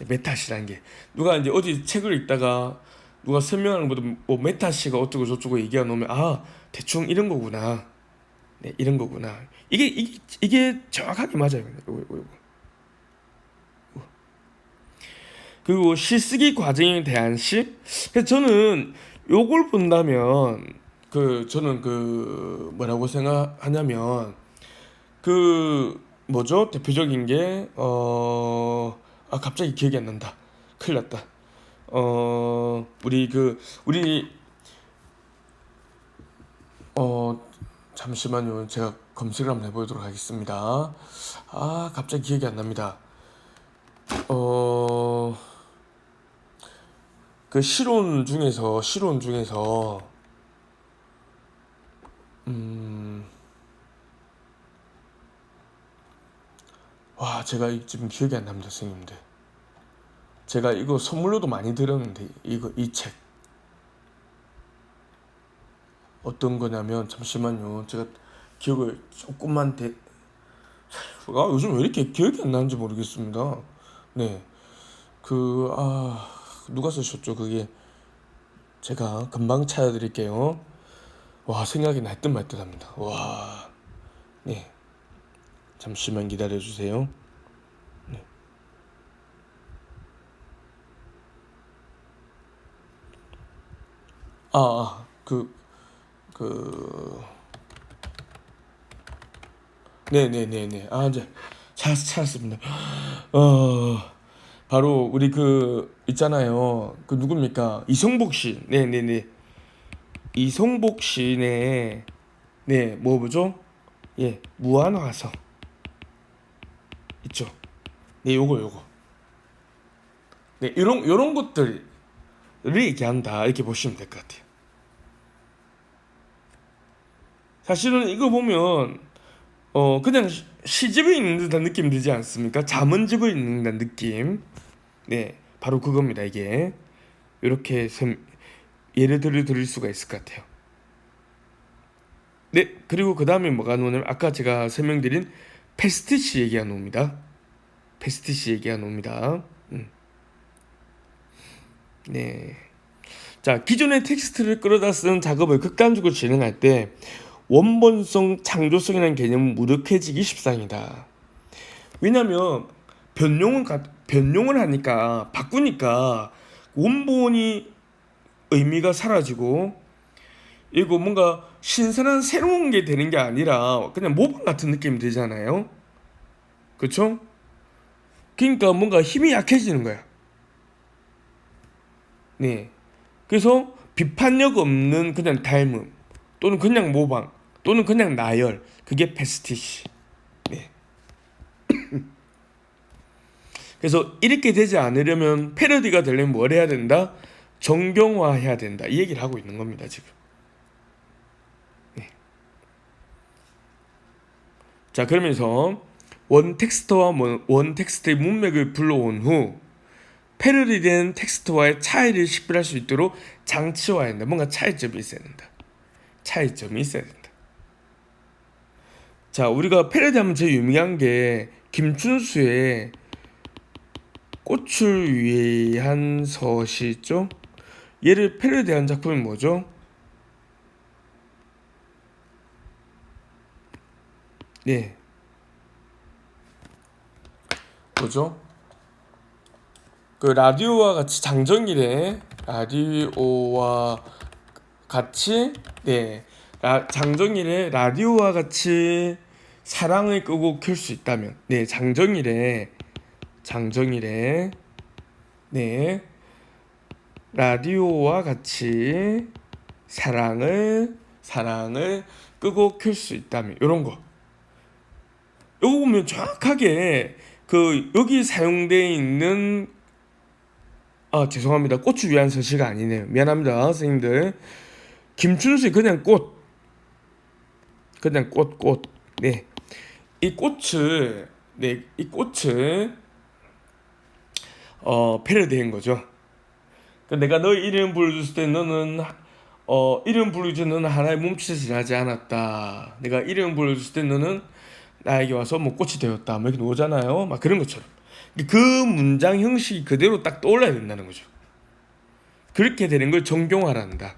메타시라는 게. 누가 이제 어디 책을 읽다가 누가 설명하는 것보다 뭐 메타시가 어쩌고 저쩌고 얘기해 놓으면 아 대충 이런 거구나. 네, 이런 거구나. 이게 정확하게 맞아요. 요거. 그리고 시쓰기 과정에 대한 시. 그래서 저는 요걸 본다면 저는 뭐라고 생각하냐면 뭐죠? 대표적인 게 갑자기 기억이 안 난다. 큰일 났다. 우리 어 잠시만요. 제가 검색을 한번 해보도록 하겠습니다. 갑자기 기억이 안 납니다. 그 실온 중에서 제가 지금 기억이 안 납니다, 선생님들. 제가 이거 선물로도 많이 들었는데 이 책 어떤 거냐면 잠시만요. 제가 기억을 조금만 요즘 왜 이렇게 기억이 안 나는지 모르겠습니다. 네. 누가 쓰셨죠? 그게 제가 금방 찾아드릴게요. 생각이 날 듯 말 듯 합니다. 네. 잠시만 기다려주세요. 네. 그, 네네네네. 이제 찾았습니다. 바로 우리 있잖아요. 누굽니까? 이성복 씨. 네네네. 이성복 씨네. 네, 뭐죠? 예, 무한화성. 있죠? 네, 요거. 네, 요런 것들을 얘기한다. 이렇게 보시면 될 것 같아요. 사실은 이거 보면 그냥 시집을 읽는 듯한 느낌 들지 않습니까? 잠언집을 읽는 듯한 느낌. 네, 바로 그겁니다. 이게 이렇게 예를 들어 드릴 수가 있을 것 같아요. 네, 그리고 그 다음에 뭐가 나오냐면 아까 제가 설명드린 패스티시 얘기가 나옵니다. 패스티시 얘기가 나옵니다. 네. 자, 기존의 텍스트를 끌어다 쓰는 작업을 극단적으로 진행할 때 원본성, 창조성이라는 개념은 무력해지기 십상이다. 왜냐면 변용을 하니까 바꾸니까 원본이 의미가 사라지고 이거 뭔가 신선한 새로운 게 되는 게 아니라 그냥 모방 같은 느낌이 들잖아요. 그쵸? 그러니까 뭔가 힘이 약해지는 거야. 네. 그래서 비판력 없는 그냥 닮음 또는 그냥 모방 또는 그냥 나열, 그게 패스티시. 네. 그래서 이렇게 되지 않으려면 패러디가 되려면 뭘 해야 된다? 정경화해야 된다. 이 얘기를 하고 있는 겁니다, 지금. 네. 자, 그러면서 원 텍스트의 문맥을 불러온 후 패러디된 텍스트와의 차이를 식별할 수 있도록 장치화해야 된다. 뭔가 차이점이 있어야 된다. 자, 우리가 패러디하면 제일 유명한 게 김춘수의 꽃을 위한 서시 있죠? 얘를 패러디한 작품이 뭐죠? 네, 뭐죠? 라디오와 같이 네, 장정일의 라디오와 같이 사랑을 끄고 켤 수 있다면, 네, 장정일의 네, 라디오와 같이 사랑을 끄고 켤 수 있다면, 요런 거. 요거 보면 정확하게 여기 사용되어 있는 죄송합니다. 꽃을 위한 서시가 아니네요. 미안합니다, 선생님들. 김춘수의 그냥 꽃. 네, 이 꽃을 패러디한 거죠. 내가 너 이름 불러줬을 때 너는 이름 부르지 너는 하나의 몸짓에 지나지 않았다. 내가 이름 불러줬을 때 너는 나에게 와서 뭐 꽃이 되었다. 뭐 이렇게 나오잖아요. 막 그런 것처럼 그 문장 형식이 그대로 딱 떠올라야 된다는 거죠. 그렇게 되는 걸 정교화한다.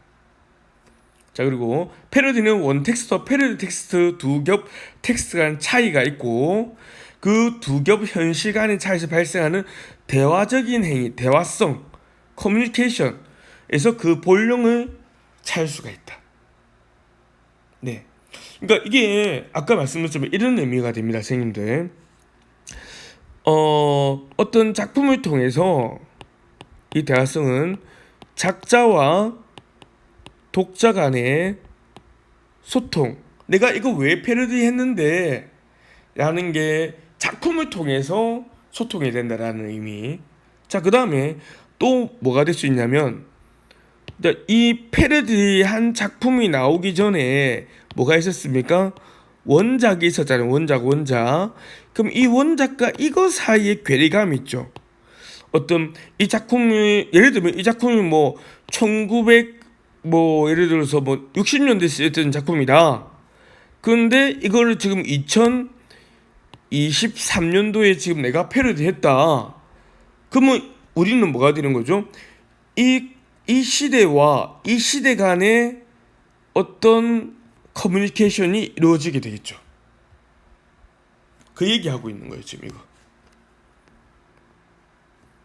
자, 그리고 패러디는 원 텍스트와 패러디 텍스트 두 겹 텍스트 간 차이가 있고, 그 두 겹 현실 간의 차이에서 발생하는 대화적인 행위, 대화성, 커뮤니케이션에서 그 본령을 찾을 수가 있다. 네. 그러니까 이게 아까 말씀드렸지만 이런 의미가 됩니다, 선생님들. 어떤 작품을 통해서 이 대화성은 작자와 독자 간의 소통, 내가 이거 왜 패러디 했는데 라는 게 작품을 통해서 소통이 된다라는 의미. 자, 그 다음에 또 뭐가 될 수 있냐면, 이 패러디한 작품이 나오기 전에 뭐가 있었습니까? 원작이 있었잖아요. 원작. 그럼 이 원작과 이거 사이에 괴리감이 있죠. 어떤 이 작품이, 예를 들면 이 작품이 뭐 1900 뭐 예를 들어서 뭐 60년대에 쓰였던 작품이다. 근데 이거를 지금 2023년도에 지금 내가 패러디했다. 그러면 우리는 뭐가 되는 거죠? 이 시대와 이 시대 간의 어떤 커뮤니케이션이 이루어지게 되겠죠. 그 얘기하고 있는 거예요, 지금 이거.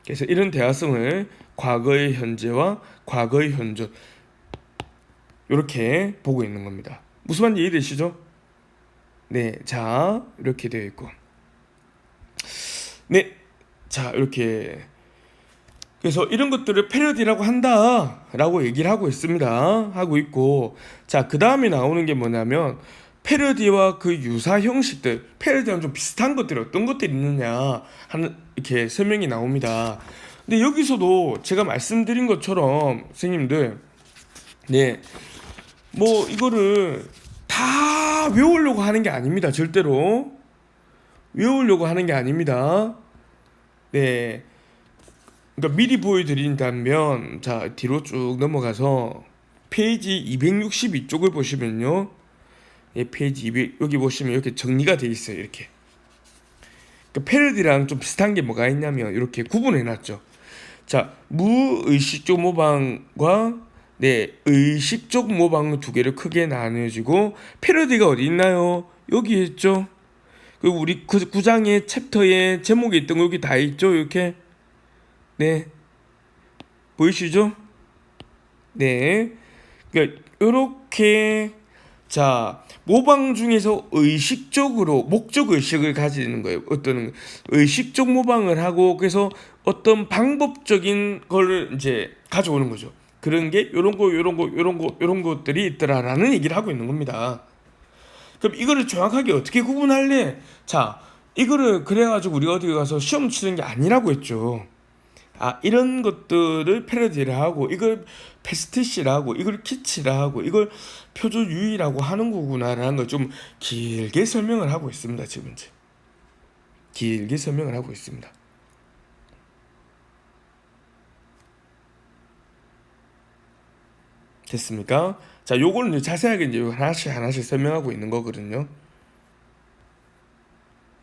그래서 이런 대화성을 과거의 현재와 과거의 현존, 이렇게 보고 있는 겁니다. 무슨 말인지 이해되시죠? 네, 자, 이렇게 되어 있고, 네, 자, 이렇게. 그래서 이런 것들을 패러디라고 한다라고 얘기를 하고 있습니다. 하고 있고, 자, 그 다음에 나오는 게 뭐냐면, 패러디와 그 유사 형식들, 패러디랑 좀 비슷한 것들이 어떤 것들이 있느냐 하는 이렇게 설명이 나옵니다. 근데 여기서도 제가 말씀드린 것처럼 선생님들, 네, 뭐 이거를 다 외우려고 하는 게 아닙니다. 절대로 외우려고 하는 게 아닙니다. 네, 그러니까 미리 보여드린다면, 자, 뒤로 쭉 넘어가서 페이지 262쪽을 보시면요, 예, 페이지 200, 여기 보시면 이렇게 정리가 돼 있어요. 이렇게. 그러니까 패러디랑 좀 비슷한 게 뭐가 있냐면 이렇게 구분해 놨죠. 자, 무의식적 모방과 네, 의식적 모방 두 개를 크게 나눠지고, 패러디가 어디 있나요? 여기 있죠. 그 우리 그 구장의 챕터에 제목이 있던 거 여기 다 있죠. 이렇게. 네, 보이시죠? 네. 그러니까 이렇게, 자, 모방 중에서 의식적으로 목적 의식을 가지는 거예요. 어떤 의식적 모방을 하고, 그래서 어떤 방법적인 걸 이제 가져오는 거죠. 그런 게 요런 것들이 있더라라는 얘기를 하고 있는 겁니다. 그럼 이거를 정확하게 어떻게 구분할래? 자, 이거를 그래가지고 우리가 어디 가서 시험 치는 게 아니라고 했죠. 아, 이런 것들을 패러디를 하고, 이걸 패스티시라고, 이걸 키치라고, 이걸 표준 유의라고 하는 거구나라는 걸 좀 길게 설명을 하고 있습니다. 지금 이제 길게 설명을 하고 있습니다. 됐습니까? 자, 요거는 이제 자세하게 이제 하나씩 설명하고 있는 거거든요.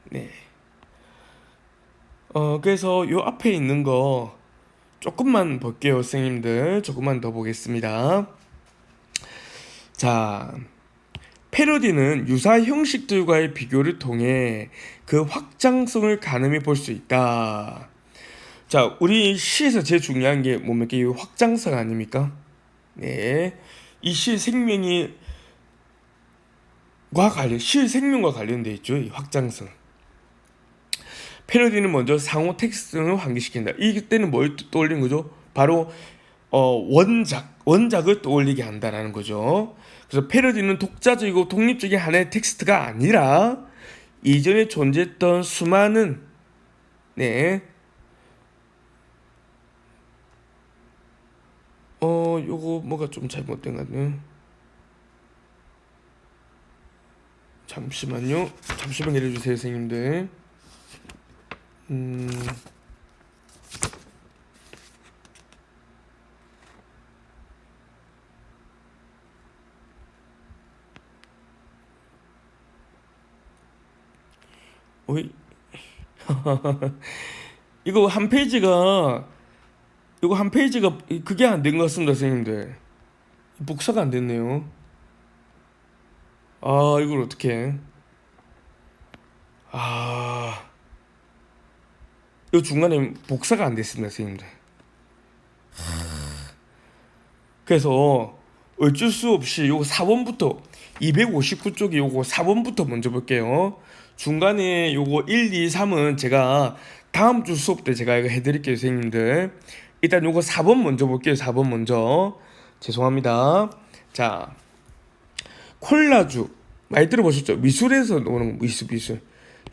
네. 그래서 요 앞에 있는 거 조금만 볼게요, 선생님들. 조금만 더 보겠습니다. 자, 패러디는 유사 형식들과의 비교를 통해 그 확장성을 가늠해 볼 수 있다. 자, 우리 시에서 제일 중요한 게 뭡니까? 이 확장성 아닙니까? 네. 이 시의 생명이 시의 생명과 관련돼 있죠. 이 확장성. 패러디는 먼저 상호 텍스트를 환기시킨다. 이때는 뭘 떠올리는 거죠? 바로 원작을 떠올리게 한다라는 거죠. 그래서 패러디는 독자적이고 독립적인 하나의 텍스트가 아니라 이전에 존재했던 수많은, 네, 요거 뭐가 좀 잘못된 것 같네요. 잠시만 내려주세요, 선생님들. 오이. 이거 한 페이지가 이거 한 페이지가 그게 안 된 것 같습니다, 선생님들. 복사가 안 됐네요. 아, 이걸 어떻게? 아, 이 중간에 복사가 안 됐습니다, 선생님들. 그래서 어쩔 수 없이 요거 4번부터 259쪽에 요거 4번부터 먼저 볼게요. 중간에 요거 1, 2, 3은 제가 다음 주 수업 때 제가 이거 해드릴게요, 선생님들. 일단 요거 4번 먼저 볼게요. 4번 먼저. 죄송합니다. 자, 콜라주 많이 들어보셨죠? 미술에서 나오는 미술.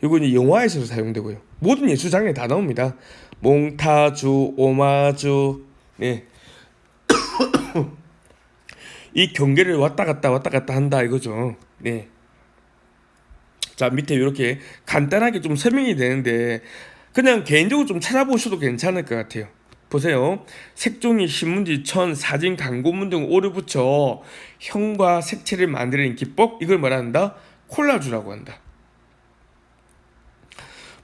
이거 이제 영화에서도 사용되고요. 모든 예술 장르에 다 나옵니다. 몽타주, 오마주, 네. 이 경계를 왔다 갔다 한다 이거죠. 네. 자, 밑에 이렇게 간단하게 좀 설명이 되는데 그냥 개인적으로 좀 찾아보셔도 괜찮을 것 같아요. 보세요. 색종이, 신문지, 천, 사진, 광고문 등 오를 붙여 형과 색채를 만드는 기법, 이걸 뭐라 한다? 콜라주라고 한다.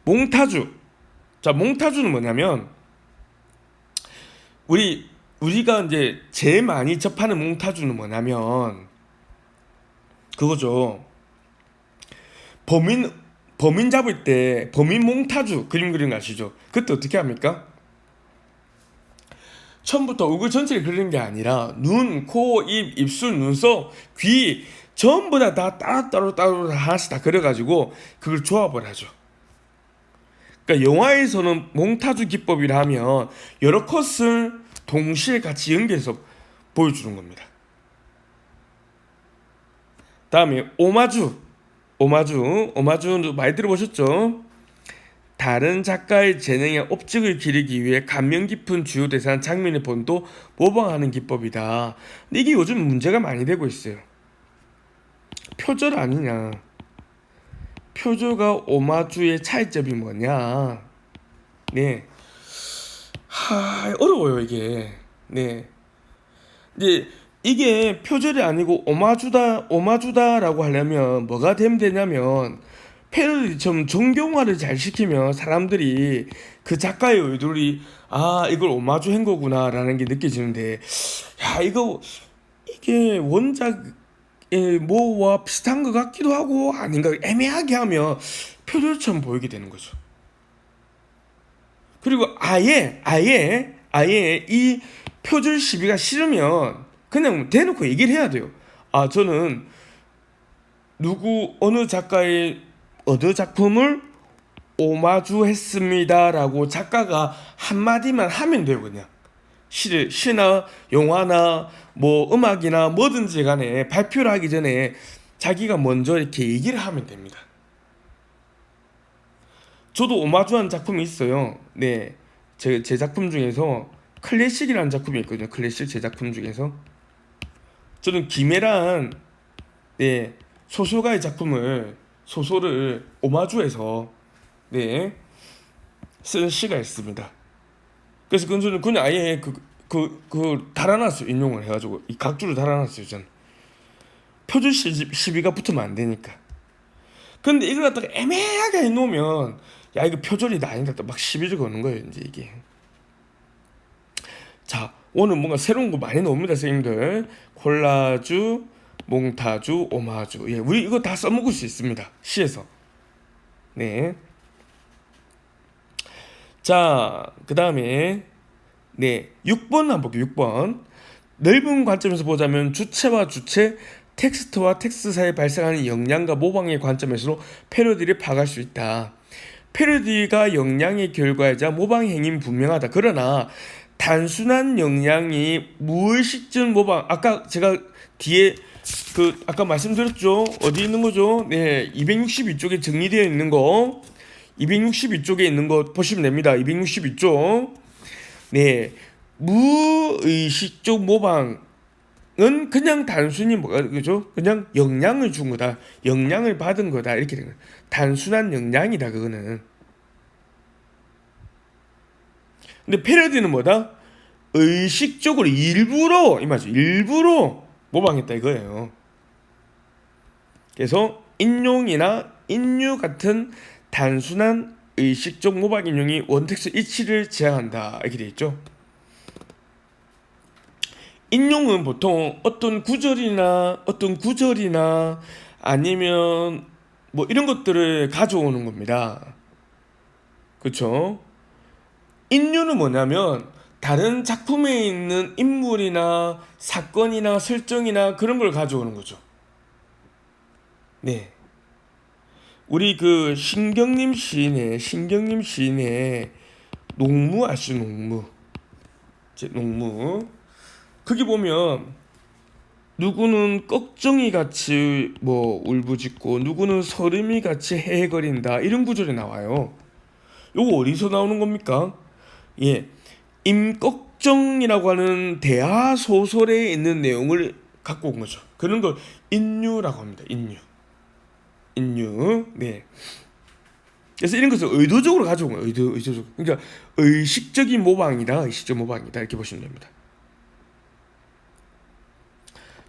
몽타주. 자, 몽타주는 뭐냐면 우리가 이제 제일 많이 접하는 몽타주는 뭐냐면 그거죠. 범인 잡을 때 범인 몽타주 그림 그리는 거 아시죠? 그때 어떻게 합니까? 처음부터 얼굴 전체를 그리는 게 아니라 눈, 코, 입, 입술, 눈썹, 귀 전부 다 따로 하나씩 다 그려가지고 그걸 조합을 하죠. 그러니까 영화에서는 몽타주 기법이라 하면 여러 컷을 동시에 같이 연결해서 보여주는 겁니다. 다음에 오마주는 많이 들어보셨죠? 다른 작가의 재능에 업적을 기리기 위해 감명 깊은 주요 대사나 장면의 본도 모방하는 기법이다. 근데 이게 요즘 문제가 많이 되고 있어요. 표절 아니냐? 표절과 오마주의 차이점이 뭐냐? 네, 어려워요 이게. 네, 이제 이게 표절이 아니고 오마주다라고 하려면 뭐가 되면 되냐면 패러디처럼 정교화를 잘 시키면 사람들이 그 작가의 의도를 이걸 오마주한 거구나라는 게 느껴지는데 이게 원작의 뭐와 비슷한 것 같기도 하고 아닌가 애매하게 하면 표절처럼 보이게 되는 거죠. 그리고 아예 이 표절 시비가 싫으면 그냥 대놓고 얘기를 해야 돼요. 저는 어느 작가의 어느 작품을 오마주했습니다라고 작가가 한마디만 하면 돼요. 그냥 시나 영화나 뭐 음악이나 뭐든지 간에 발표를 하기 전에 자기가 먼저 이렇게 얘기를 하면 됩니다. 저도 오마주한 작품이 있어요. 네, 제 작품 중에서 클래식이라는 작품이 있거든요. 클래식 제 작품 중에서 저는 김애란, 네, 소설가의 소설을 오마주해서, 네, 쓴 시가 있습니다. 그래서 저는 그냥 아예 달아놨어요. 인용을 해가지고 이 각주를 달아놨어요. 저는 표절 시비가 붙으면 안 되니까. 근데 이걸 갖다가 애매하게 해놓으면 이거 표절이다 아니다 막 시비를 거는 거예요. 이제 이게. 자, 오늘 뭔가 새로운 거 많이 나옵니다, 선생님들. 콜라주, 몽타주, 오마주. 예, 우리 이거 다 써먹을 수 있습니다. 시에서. 네. 자, 그 다음에, 네, 6번 한번 볼게요. 6번. 넓은 관점에서 보자면 주체와 주체, 텍스트와 텍스트 사이에 발생하는 영향과 모방의 관점에서도 패러디를 파악할 수 있다. 패러디가 영향의 결과이자 모방 행위는 분명하다. 그러나 단순한 영향이 무의식적 모방, 아까 제가 뒤에 아까 말씀드렸죠. 어디 있는 거죠? 네, 262쪽에 정리되어 있는 거, 262쪽에 있는 거 보시면 됩니다. 262쪽. 네, 무의식적 모방은 그냥 단순히 그죠? 그냥 영향을 준 거다, 영향을 받은 거다 이렇게 되는 거예요. 단순한 영향이다 그거는. 근데 패러디는 뭐다? 의식적으로 일부러 일부러 모방했다 이거예요. 그래서 인용이나 인유 같은 단순한 의식적 모방 인용이 원텍스트 이치를 지향한다 이렇게 돼 있죠. 인용은 보통 어떤 구절이나 아니면 뭐 이런 것들을 가져오는 겁니다. 그쵸? 인유는 뭐냐면 다른 작품에 있는 인물이나 사건이나 설정이나 그런 걸 가져오는 거죠. 네. 우리 그 신경님 시인의 농무 아시죠? 농무. 농무. 거기 보면 누구는 꺽정이 같이 뭐 울부짖고 누구는 서름이 같이 헤헤거린다 이런 구절이 나와요. 요거 어디서 나오는 겁니까? 예, 임꺽정이라고 하는 대하 소설에 있는 내용을 갖고 온 거죠. 그런 걸 인유라고 합니다. 인유. 네. 그래서 이런 것을 의도적으로 가져온 거예요. 의도적. 그러니까 의식적인 모방이다. 의식적 모방이다. 이렇게 보시면 됩니다.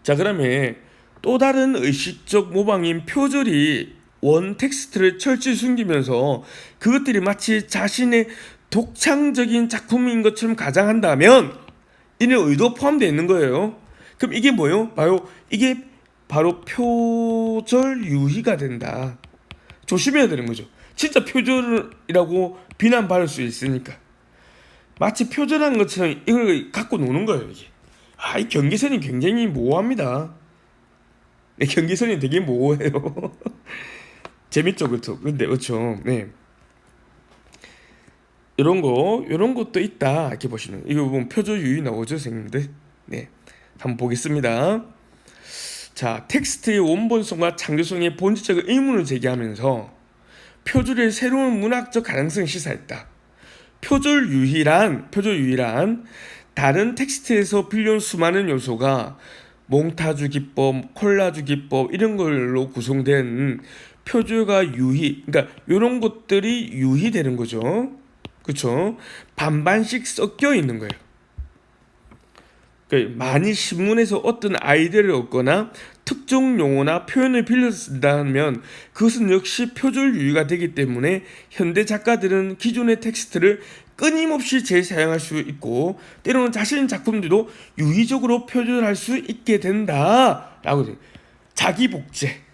자, 그러면 또 다른 의식적 모방인 표절이 원 텍스트를 철저히 숨기면서 그것들이 마치 자신의 독창적인 작품인 것처럼 가장한다면 이는 의도 포함되어 있는 거예요. 그럼 이게 뭐예요? 이게 바로 표절 유희가 된다. 조심해야 되는 거죠. 진짜 표절이라고 비난받을 수 있으니까. 마치 표절한 것처럼 이걸 갖고 노는 거예요, 이게. 이 경계선이 굉장히 모호합니다. 네, 경계선이 되게 모호해요. 재밌죠, 그렇죠? 근데 그렇죠. 네. 이런 것도 있다. 이렇게 보시면 이거 보면 표절 유희 나오죠, 선생님들. 네, 한번 보겠습니다. 자, 텍스트의 원본성과 창조성의 본질적 의문을 제기하면서 표절의 새로운 문학적 가능성을 시사했다. 표절 유희란 다른 텍스트에서 빌려온 수많은 요소가 몽타주 기법, 콜라주 기법 이런 걸로 구성된 표절과 유희, 그러니까 이런 것들이 유희되는 거죠. 그렇죠? 반반씩 섞여 있는 거예요. 그러니까 많이 신문에서 어떤 아이디어를 얻거나 특정 용어나 표현을 빌려 쓴다면 그것은 역시 표절 유희가 되기 때문에 현대 작가들은 기존의 텍스트를 끊임없이 재사용할 수 있고 때로는 자신 작품들도 유희적으로 표절할 수 있게 된다라고 돼요. 자기복제.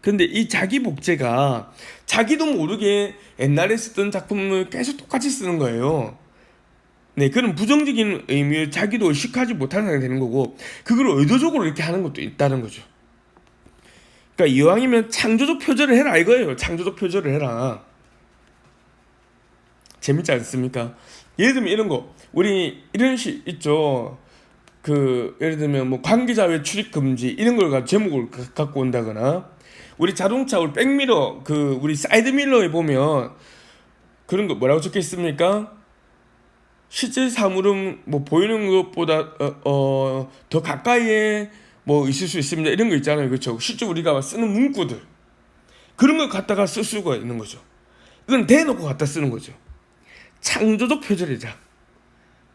근데 이 자기복제가 자기도 모르게 옛날에 쓰던 작품을 계속 똑같이 쓰는 거예요. 네, 그런 부정적인 의미를 자기도 의식하지 못하는 상황이 되는 거고 그걸 의도적으로 이렇게 하는 것도 있다는 거죠. 그러니까 이왕이면 창조적 표절을 해라 이거예요. 창조적 표절을 해라. 재밌지 않습니까? 예를 들면 이런 거 우리 이런 시 있죠. 그 예를 들면 뭐 관계자 외 출입 금지 이런 걸 제목을 갖고 온다거나 우리 자동차 우리 백미러 그 우리 사이드 밀러에 보면 그런 거 뭐라고 적혀 있습니까? 실제 사물은 뭐 보이는 것보다 더 가까이에 뭐 있을 수 있습니다. 이런 거 있잖아요. 그렇죠? 실제 우리가 쓰는 문구들 그런 걸 갖다가 쓸 수가 있는 거죠. 이건 대놓고 갖다 쓰는 거죠. 창조적 표절이자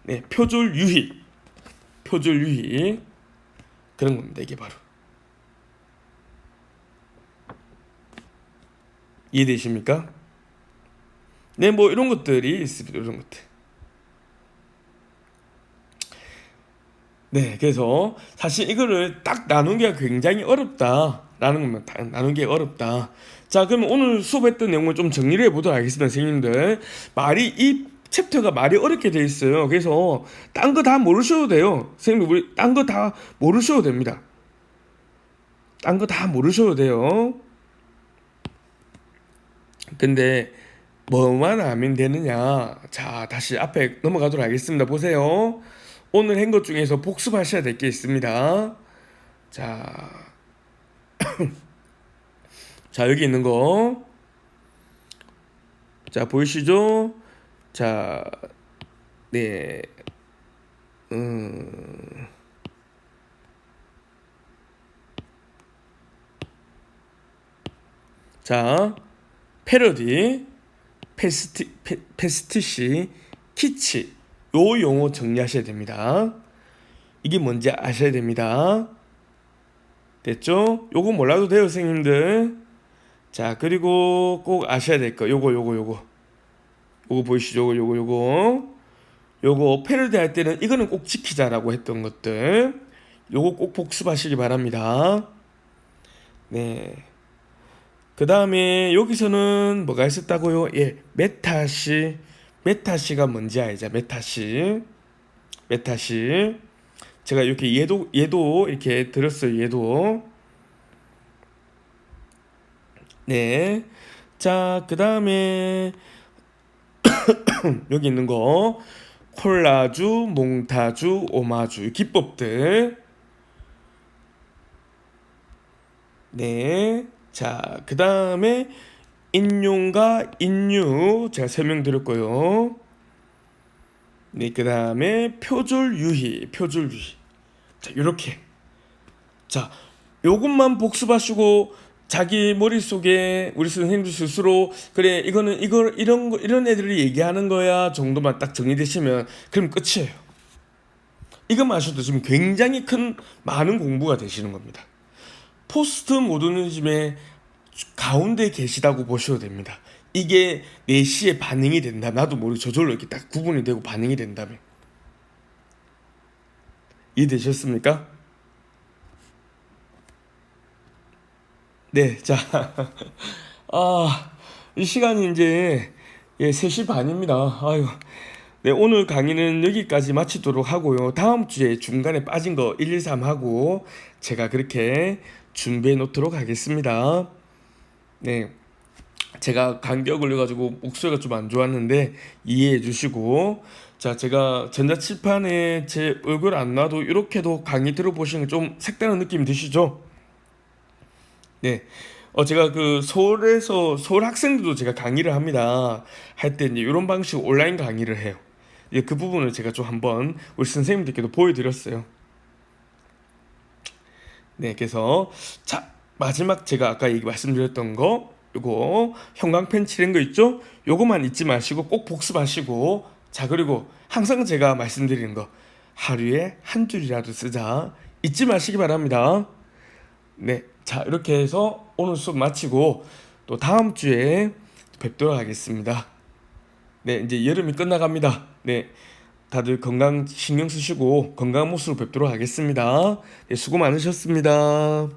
네, 표절 유희 그런 겁니다. 이게 바로 이해되십니까? 네, 뭐 이런 것들이 있습니다. 이런 것들. 네, 그래서 사실 이거를 딱 나누기가 굉장히 어렵다라는 겁니다. 나누기 어렵다. 자, 그럼 오늘 수업했던 내용을 좀 정리를 해보도록 하겠습니다, 선생님들. 이 챕터가 말이 어렵게 돼 있어요. 그래서 딴 거 다 모르셔도 돼요. 선생님, 우리 딴 거 다 모르셔도 됩니다. 딴 거 다 모르셔도 돼요. 근데 뭐만 하면 되느냐? 자, 다시 앞에 넘어가도록 하겠습니다. 보세요. 오늘 한 것 중에서 복습하셔야 될 게 있습니다. 자, 자 여기 있는 거. 자, 보이시죠? 자, 네, 자, 패러디, 패스티시, 키치 요 용어 정리하셔야 됩니다. 이게 뭔지 아셔야 됩니다. 됐죠? 요거 몰라도 돼요, 선생님들. 자, 그리고 꼭 아셔야 될 거 요거 보이시죠? 요거 요거 패러디 할 때는 이거는 꼭 지키자라고 했던 것들 요거 꼭 복습하시기 바랍니다. 네. 그 다음에 여기서는 뭐가 있었다고요? 예, 메타시. 메타시가 뭔지 알자. 메타시. 메타시. 제가 이렇게 얘도 이렇게 들었어요. 얘도. 네. 자, 그 다음에 여기 있는 거 콜라주, 몽타주, 오마주 기법들. 네. 자, 그 다음에 인용과 인유 제가 설명드렸고요. 네, 그 다음에 표절 유희, 표절 유희. 자, 요렇게. 자, 요것만 복습하시고 자기 머릿속에 우리 선생님들 스스로 그래 이거는 이걸 이런 거 이런 애들이 얘기하는 거야 정도만 딱 정리되시면 그럼 끝이에요. 이것만 하셔도 지금 굉장히 큰 많은 공부가 되시는 겁니다. 포스트 모더니즘의 가운데 계시다고 보셔도 됩니다. 이게 4시에 반응이 된다. 나도 모르게 저절로 이렇게 딱 구분이 되고 반응이 된다면. 이해되셨습니까? 네, 자, 이 시간이 이제 3시 반입니다. 아유, 네, 오늘 강의는 여기까지 마치도록 하고요. 다음 주에 중간에 빠진 거 1, 2, 3 하고 제가 그렇게 준비해 놓도록 하겠습니다. 네, 제가 감기 걸려가지고 목소리가 좀 안 좋았는데 이해해 주시고 자 제가 전자칠판에 제 얼굴 안 놔도 이렇게도 강의 들어보시는 좀 색다른 느낌 드시죠? 네. 제가 그 서울 학생들도 제가 강의를 합니다. 할 때 이제 이런 방식 온라인 강의를 해요. 예, 그 부분을 제가 좀 한번 우리 선생님들께도 보여드렸어요. 네, 그래서 자 마지막 제가 아까 얘기 말씀드렸던 거 요거 형광펜 칠한 거 있죠? 요거만 잊지 마시고 꼭 복습하시고 자 그리고 항상 제가 말씀드리는 거 하루에 한 줄이라도 쓰자 잊지 마시기 바랍니다. 네, 자 이렇게 해서 오늘 수업 마치고 또 다음 주에 뵙도록 하겠습니다. 네, 이제 여름이 끝나갑니다. 네, 다들 건강 신경 쓰시고 건강한 모습으로 뵙도록 하겠습니다. 네, 수고 많으셨습니다.